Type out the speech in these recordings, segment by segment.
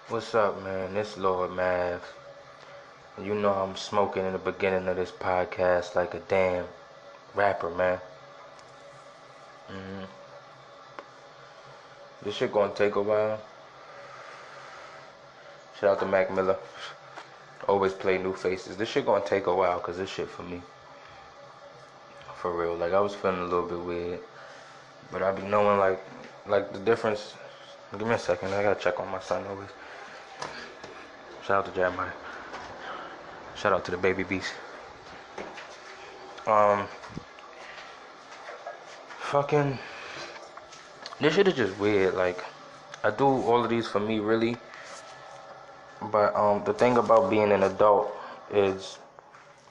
What's up, man? This Lord Mav. You know I'm smoking in the beginning of this podcast like a damn rapper, man. hmm This shit gonna take a while. Shout out to Mac Miller. Always play new faces. This shit gonna take a while, cause this shit for me. For real. Like I was feeling a little bit weird. But I be knowing like the difference. Give me a second, I gotta check on my son always. Shout out to Jeremiah. Shout out to the baby beast. Um fucking this shit is just weird. Like I do all of these for me really. But the thing about being an adult is,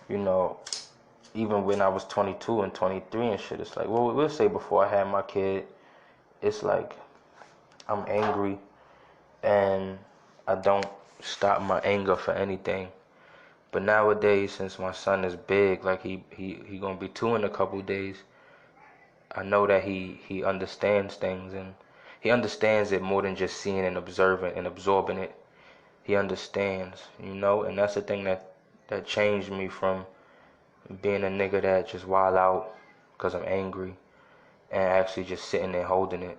you know, even when I was 22 and 23 and shit, it's like, well, we'll say before I had my kid, it's like I'm angry and I don't stop my anger for anything. But nowadays, since my son is big, like he gonna be 2 in a couple days, I know that he understands things and he understands it more than just seeing and observing and absorbing it. He understands, and that's the thing that changed me from being a nigga that just wild out because I'm angry and actually just sitting there holding it.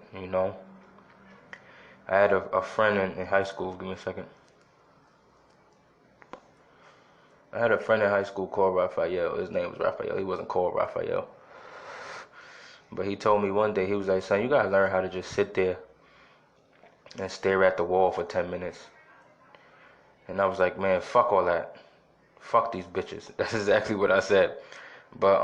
I had a friend in high school. Give me a second. I had a friend in high school called Raphael. His name was Raphael. He wasn't called Raphael. But he told me one day, he was like, son, you gotta learn how to just sit there and stare at the wall for 10 minutes. And I was like, man, fuck all that. Fuck these bitches. That's exactly what I said. But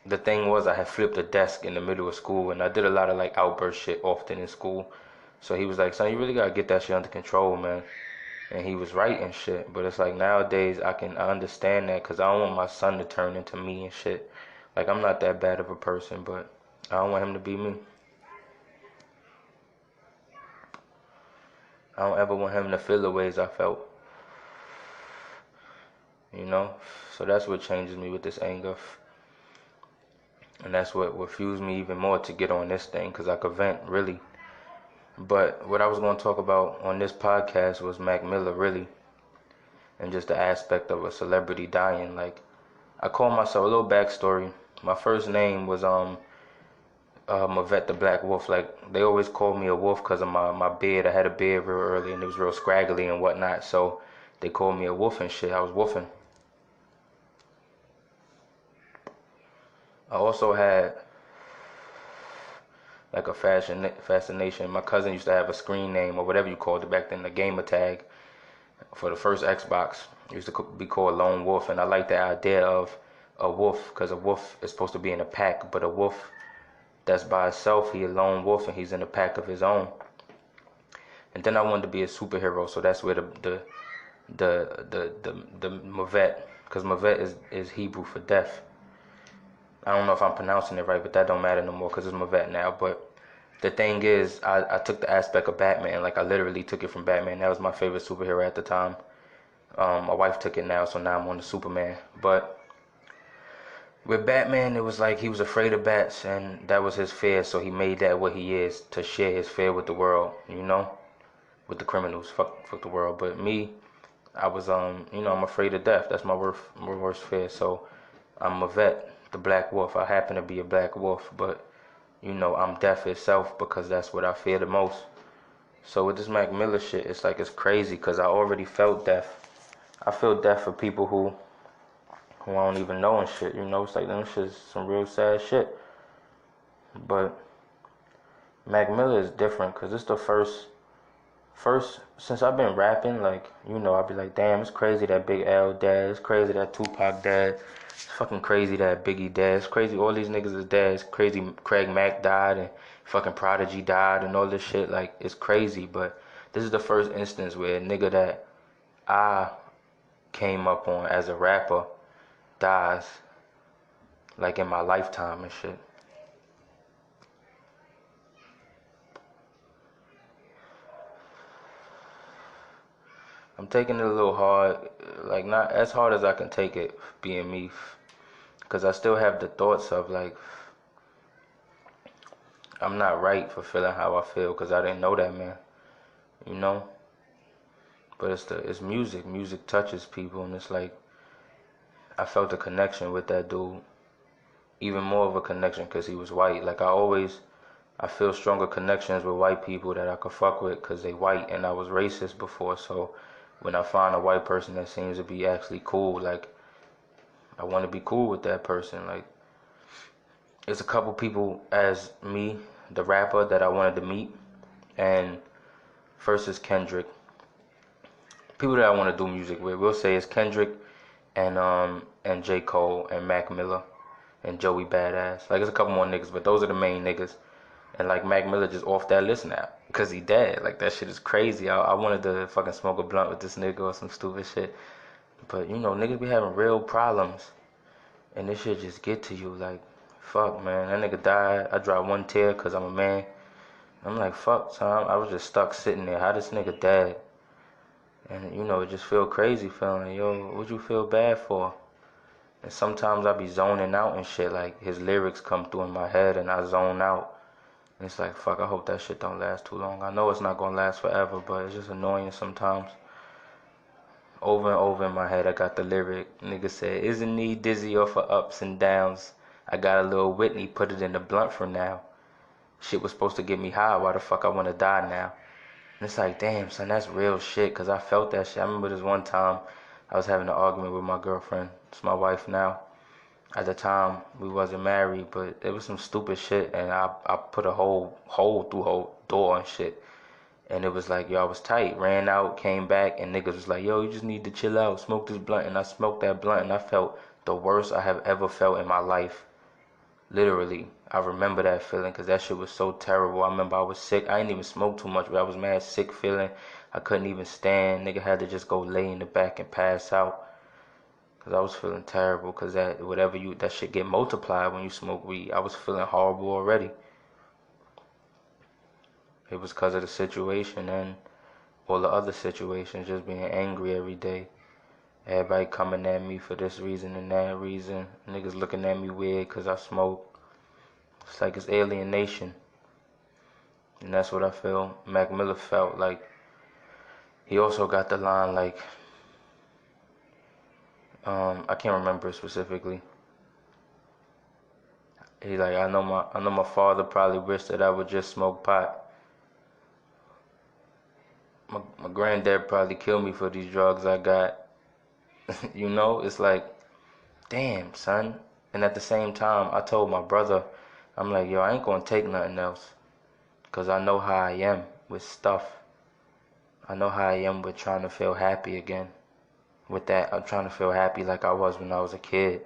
the thing was, I had flipped a desk in the middle of school, and I did a lot of like outburst shit often in school. So he was like, son, you really gotta get that shit under control, man. And he was right and shit. But it's like nowadays I understand that because I don't want my son to turn into me and shit. Like I'm not that bad of a person, but I don't want him to be me. I don't ever want him to feel the ways I felt. So that's what changes me with this anger. And that's what fuels me even more to get on this thing, because I could vent, really. But what I was going to talk about on this podcast was Mac Miller, really. And just the aspect of a celebrity dying. Like, I call myself, a little backstory. My first name was Mavette the Black Wolf. Like, they always called me a wolf because of my beard. I had a beard real early and it was real scraggly and whatnot. So they called me a wolf and shit. I was wolfing. I also had like a fascination. My cousin used to have a screen name or whatever you called it back then, the gamer tag for the first Xbox. It used to be called Lone Wolf, and I like the idea of a wolf because a wolf is supposed to be in a pack, but a wolf that's by itself, he a lone wolf and he's in a pack of his own. And then I wanted to be a superhero, so that's where the Mavet, because Mavet is Hebrew for death. I don't know if I'm pronouncing it right, but that don't matter no more because it's Mavet now. But the thing is, I took the aspect of Batman. Like, I literally took it from Batman. That was my favorite superhero at the time. My wife took it now, so now I'm on the Superman. But with Batman, it was like he was afraid of bats, and that was his fear, so he made that what he is, to share his fear with the world, with the criminals. Fuck the world. But me, I was, I'm afraid of death. That's my worst fear. So I'm a vet, the Black Wolf. I happen to be a Black Wolf, but I'm death itself because that's what I fear the most. So with this Mac Miller shit, it's like it's crazy because I already felt death. I feel death for people who I don't even know and shit. It's like them shit's some real sad shit. But Mac Miller is different because it's the first since I've been rapping. Like I'll be like, damn, it's crazy that Big L dead. It's crazy that Tupac dead. It's fucking crazy that Biggie dead. It's crazy all these niggas is dead. It's crazy Craig Mack died and fucking Prodigy died and all this shit. Like, it's crazy. But this is the first instance where a nigga that I came up on as a rapper dies, like, in my lifetime and shit. I'm taking it a little hard, like not as hard as I can take it being me, because I still have the thoughts of like I'm not right for feeling how I feel because I didn't know that man, you know. But it's music. Music touches people, and it's like I felt a connection with that dude, even more of a connection because he was white. Like I feel stronger connections with white people that I could fuck with because they white, and I was racist before. So when I find a white person that seems to be actually cool, like I want to be cool with that person. Like there's a couple people as me, the rapper, that I wanted to meet, and first is Kendrick. People that I want to do music with, we'll say it's Kendrick and J. Cole and Mac Miller and Joey Badass. Like, there's a couple more niggas, but those are the main niggas. And like Mac Miller just off that list now, cause he dead. Like that shit is crazy. I wanted to fucking smoke a blunt with this nigga or some stupid shit. But you know, niggas be having real problems, and this shit just get to you. Like, fuck, man, that nigga died. I dropped one tear cause I'm a man. I'm like, fuck, son. I was just stuck sitting there. How this nigga dead? And you know, it just feel crazy feeling like, yo, what you feel bad for? And sometimes I be zoning out and shit. Like his lyrics come through in my head, and I zone out. And it's like, fuck, I hope that shit don't last too long. I know it's not gonna last forever, but it's just annoying sometimes. Over and over in my head, I got the lyric. Nigga said, isn't he dizzy off of ups and downs? I got a little Whitney, put it in the blunt for now. Shit was supposed to get me high, why the fuck I wanna die now? And it's like, damn, son, that's real shit, cause I felt that shit. I remember this one time, I was having an argument with my girlfriend. It's my wife now. At the time, we wasn't married, but it was some stupid shit, and I put a whole hole through her door and shit. And it was like, yo, I was tight. Ran out, came back, and niggas was like, yo, you just need to chill out, smoke this blunt. And I smoked that blunt, and I felt the worst I have ever felt in my life. Literally, I remember that feeling, because that shit was so terrible. I remember I was sick. I didn't even smoke too much, but I was mad sick feeling. I couldn't even stand. Nigga had to just go lay in the back and pass out. Cause I was feeling terrible, cause that shit get multiplied when you smoke weed. I was feeling horrible already. It was cause of the situation and all the other situations, just being angry every day. Everybody coming at me for this reason and that reason. Niggas looking at me weird cause I smoke. It's like it's alienation. And that's what I feel Mac Miller felt like. He also got the line like, I can't remember it specifically. He like, I know my father probably wished that I would just smoke pot. My granddad probably killed me for these drugs I got. You know, it's like, damn, son. And at the same time, I told my brother, I'm like, yo, I ain't gonna take nothing else. Cause I know how I am with stuff. I know how I am with trying to feel happy again. With that, I'm trying to feel happy like I was when I was a kid.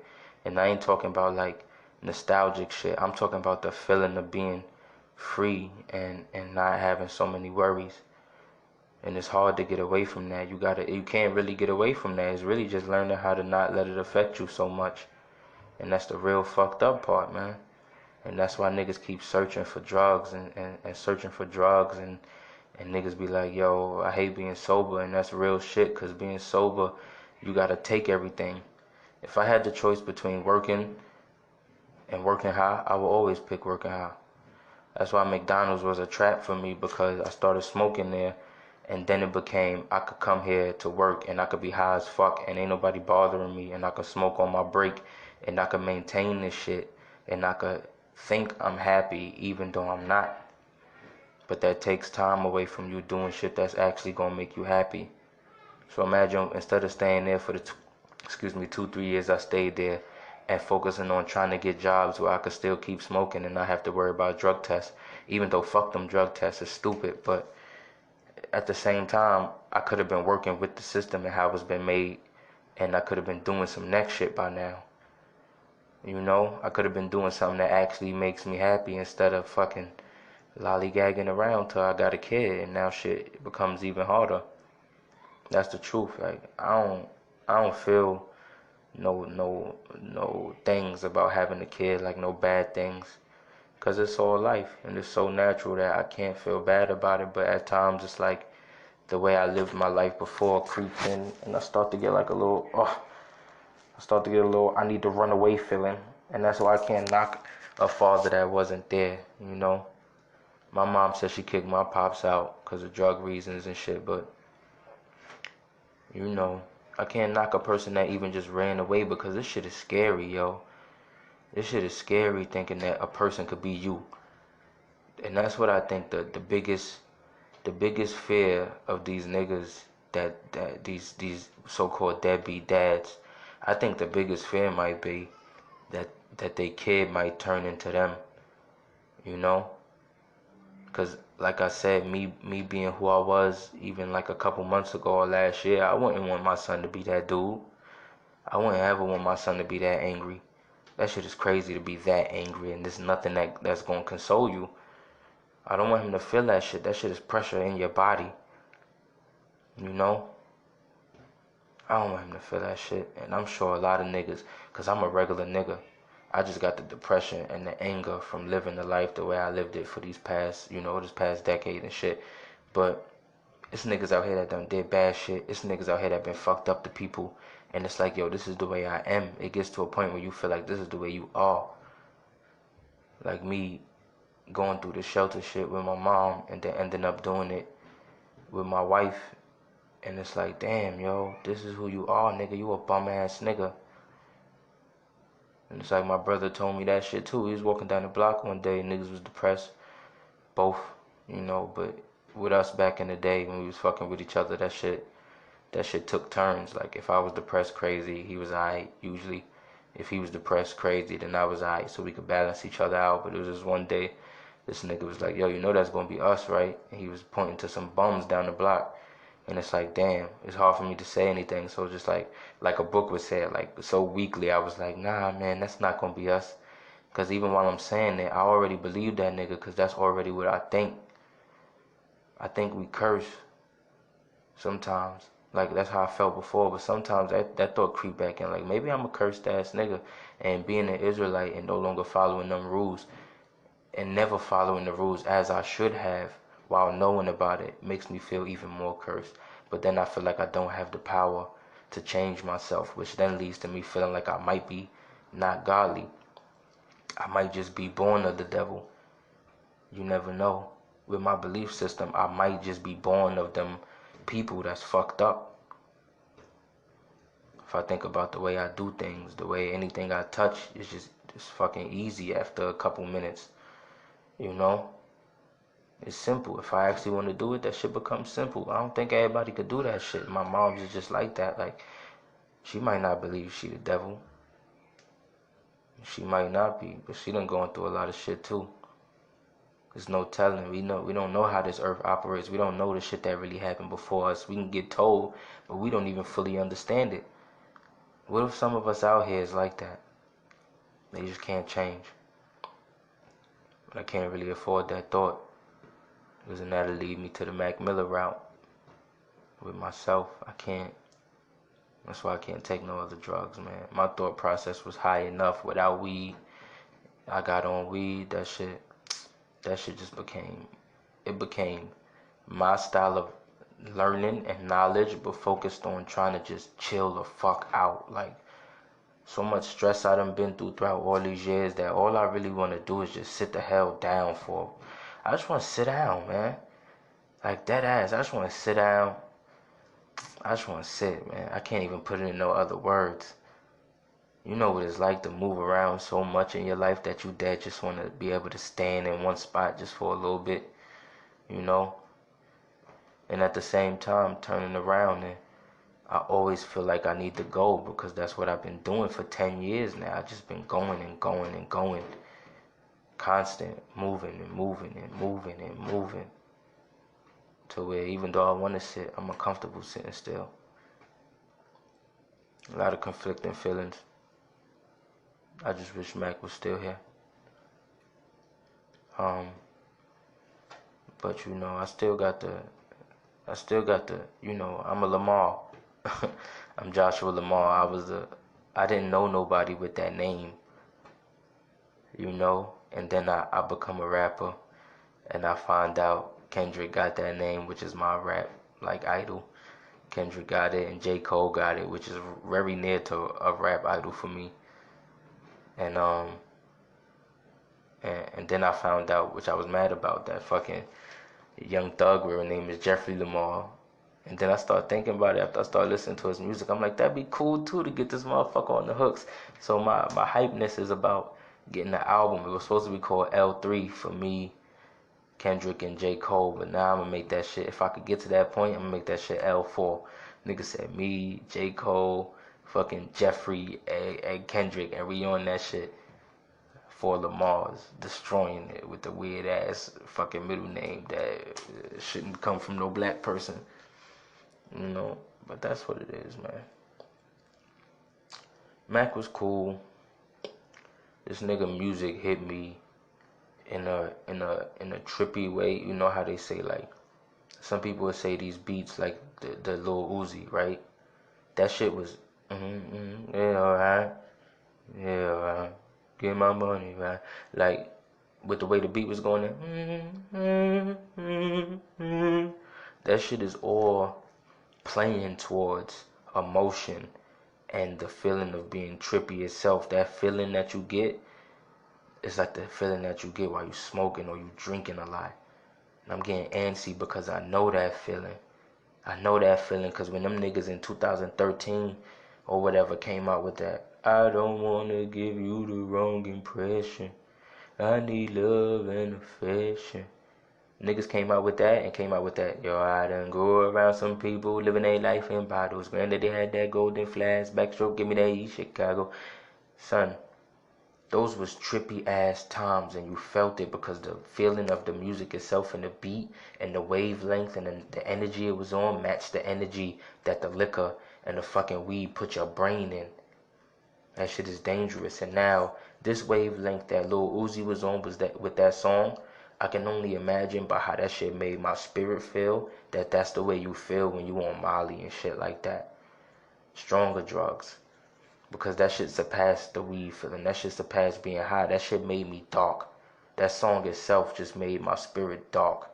And I ain't talking about like nostalgic shit. I'm talking about the feeling of being free and not having so many worries. And it's hard to get away from that. You can't really get away from that. It's really just learning how to not let it affect you so much. And that's the real fucked up part, man. And that's why niggas keep searching for drugs and searching for drugs and niggas be like, yo, I hate being sober, and that's real shit, cause being sober, you gotta take everything. If I had the choice between working and working high, I would always pick working high. That's why McDonald's was a trap for me, because I started smoking there, and then it became I could come here to work and I could be high as fuck and ain't nobody bothering me, and I could smoke on my break and I could maintain this shit and I could think I'm happy even though I'm not. But that takes time away from you doing shit that's actually gonna make you happy. So imagine instead of staying there for the 2-3 years I stayed there and focusing on trying to get jobs where I could still keep smoking and not have to worry about drug tests. Even though fuck them drug tests is stupid, but at the same time I could have been working with the system and how it's been made, and I could have been doing some next shit by now. You know, I could have been doing something that actually makes me happy instead of fucking lollygagging around till I got a kid, and now shit becomes even harder. That's the truth. Like I don't feel no things about having a kid, like no bad things, cause it's all life and it's so natural that I can't feel bad about it. But at times it's like the way I lived my life before creeps in, and I start to get like a little I need to run away feeling, and that's why I can't knock a father that wasn't there. You know, my mom said she kicked my pops out because of drug reasons and shit, but You know, I can't knock a person that even just ran away because this shit is scary, yo. This shit is scary thinking that a person could be you. And that's what I think the biggest fear of these niggas that these so-called deadbeat dads. I think the biggest fear might be that they kid might turn into them, you know? Cause like I said, me being who I was even like a couple months ago or last year, I wouldn't want my son to be that dude. I wouldn't ever want my son to be that angry. That shit is crazy to be that angry and there's nothing that's gonna console you. I don't want him to feel that shit. That shit is pressure in your body. You know? I don't want him to feel that shit. And I'm sure a lot of niggas, cause I'm a regular nigga. I just got the depression and the anger from living the life the way I lived it for this past decade and shit. But it's niggas out here that done did bad shit. It's niggas out here that been fucked up to people. And it's like, yo, this is the way I am. It gets to a point where you feel like this is the way you are. Like me going through the shelter shit with my mom and then ending up doing it with my wife. And it's like, damn, yo, this is who you are, nigga. You a bum ass nigga. And it's like my brother told me that shit too. He was walking down the block one day and niggas was depressed. Both, but with us back in the day when we was fucking with each other, that shit took turns. Like if I was depressed crazy, he was alright usually. If he was depressed crazy, then I was alright, so we could balance each other out. But it was just one day, this nigga was like, yo, you know that's gonna be us, right? And he was pointing to some bums down the block. And it's like, damn, it's hard for me to say anything. So just like a book would say, like so weakly, I was like, nah, man, that's not gonna be us. Cause even while I'm saying that, I already believe that nigga, cause that's already what I think. I think we curse sometimes. Like that's how I felt before, but sometimes that thought creep back in. Like maybe I'm a cursed ass nigga, and being an Israelite and no longer following them rules, and never following the rules as I should have, while knowing about it, makes me feel even more cursed. But then I feel like I don't have the power to change myself, which then leads to me feeling like I might be not godly. I might just be born of the devil. You never know. With my belief system, I might just be born of them people that's fucked up. If I think about the way I do things, the way anything I touch is just fucking easy after a couple minutes. You know? It's simple. If I actually want to do it, that shit becomes simple. I don't think everybody could do that shit. My mom's is just like that. Like, she might not believe she the devil. She might not be, but she done going through a lot of shit too. There's no telling. We don't know how this earth operates. We don't know the shit that really happened before us. We can get told, but we don't even fully understand it. What if some of us out here is like that? They just can't change. But I can't really afford that thought. Because then that'll lead me to the Mac Miller route. With myself, I can't. That's why I can't take no other drugs, man. My thought process was high enough without weed. I got on weed, that shit just became my style of learning and knowledge, but focused on trying to just chill the fuck out. Like, so much stress I done been throughout all these years that all I really want to do is just sit the hell down for. I just want to sit down, man. Like, dead ass, I just want to sit down. I just want to sit, man. I can't even put it in no other words. You know what it's like to move around so much in your life that you dead just want to be able to stand in one spot just for a little bit, you know? And at the same time, turning around, and I always feel like I need to go because that's what I've been doing for 10 years now. I've just been going and going and going. Constant, moving and moving and moving and moving. To where even though I want to sit, I'm uncomfortable sitting still. A lot of conflicting feelings. I just wish Mac was still here. But I still got the, I'm a Lamar. I'm Joshua Lamar. I didn't know nobody with that name, and then I become a rapper, and I find out Kendrick got that name, which is my rap, like, idol. Kendrick got it, and J. Cole got it, which is very near to a rap idol for me. And and then I found out, which I was mad about, that fucking Young Thug, where her name is Jeffrey Lamar, And then I started thinking about it after I started listening to his music. I'm like, that'd be cool too to get this motherfucker on the hooks. So my hypeness is about getting the album. It was supposed to be called L3 for me, Kendrick, and J. Cole. But now I'm gonna make that shit. If I could get to that point, I'm gonna make that shit L4. Nigga said me, J. Cole, fucking Jeffrey, and Kendrick, and we on that shit for Lamar's, destroying it with the weird ass fucking middle name that shouldn't come from no black person. You know, but that's what it is, man. Mac was cool. This nigga music hit me in a trippy way. You know how they say, like, some people would say these beats like the Lil Uzi, right? That shit was yeah, alright. Yeah, alright. Get my money, man. Like, with the way the beat was going in, that shit is all playing towards emotion and the feeling of being trippy itself. That feeling that you get is like the feeling that you get while you smoking or you drinking a lot. And I'm getting antsy because I know that feeling. I know that feeling because when them niggas in 2013 or whatever came out with that, I don't want to give you the wrong impression. I need love and affection. Niggas came out with that and came out with that. Yo, I done go around some people living their life in bottles. Granted, they had that golden flash, backstroke, give me that East Chicago. Son, those was trippy ass times and you felt it because the feeling of the music itself and the beat and the wavelength and the energy it was on matched the energy that the liquor and the fucking weed put your brain in. That shit is dangerous. And now this wavelength that Lil Uzi was on was that with that song. I can only imagine by how that shit made my spirit feel that that's the way you feel when you on Molly and shit like that. Stronger drugs. Because that shit surpassed the weed feeling. That shit surpassed being high. That shit made me dark. That song itself just made my spirit dark.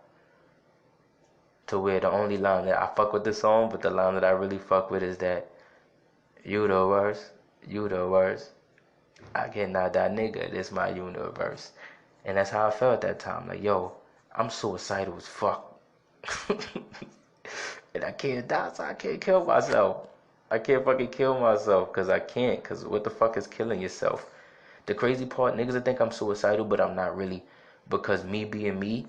To where the only line that I fuck with the song, but the line that I really fuck with is that you the worst, you the worst. I cannot die, nigga. This my universe. And that's how I felt at that time. Like, yo, I'm suicidal as fuck. And I can't die, so I can't kill myself. I can't fucking kill myself because I can't. Because what the fuck is killing yourself? The crazy part, niggas would think I'm suicidal, but I'm not really. Because me being me,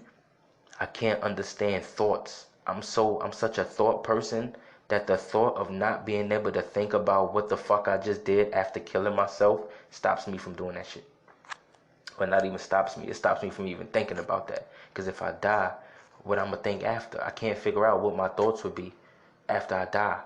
I can't understand thoughts. I'm such a thought person that the thought of not being able to think about what the fuck I just did after killing myself stops me from doing that shit. But not even stops me. It stops me from even thinking about that. Because if I die, what I'm going to think after? I can't figure out what my thoughts would be after I die.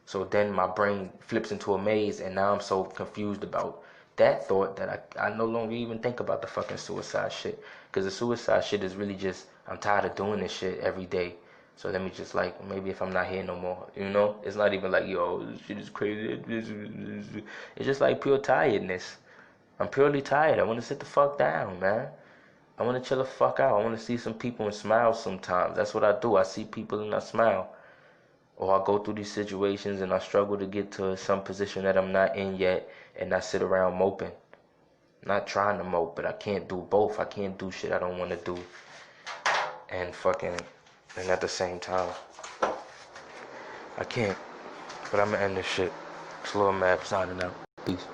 So then my brain flips into a maze and now I'm so confused about that thought that I no longer even think about the fucking suicide shit. Because the suicide shit is really just, I'm tired of doing this shit every day. So let me just like, maybe if I'm not here no more, you know? It's not even like, yo, this shit is crazy. It's just like pure tiredness. I'm purely tired. I want to sit the fuck down, man. I want to chill the fuck out. I want to see some people and smile sometimes. That's what I do. I see people and I smile. Or I go through these situations and I struggle to get to some position that I'm not in yet and I sit around moping. Not trying to mope, but I can't do both. I can't do shit I don't want to do. And at the same time, I can't. But I'm going to end this shit. It's Lil Map signing out. Peace.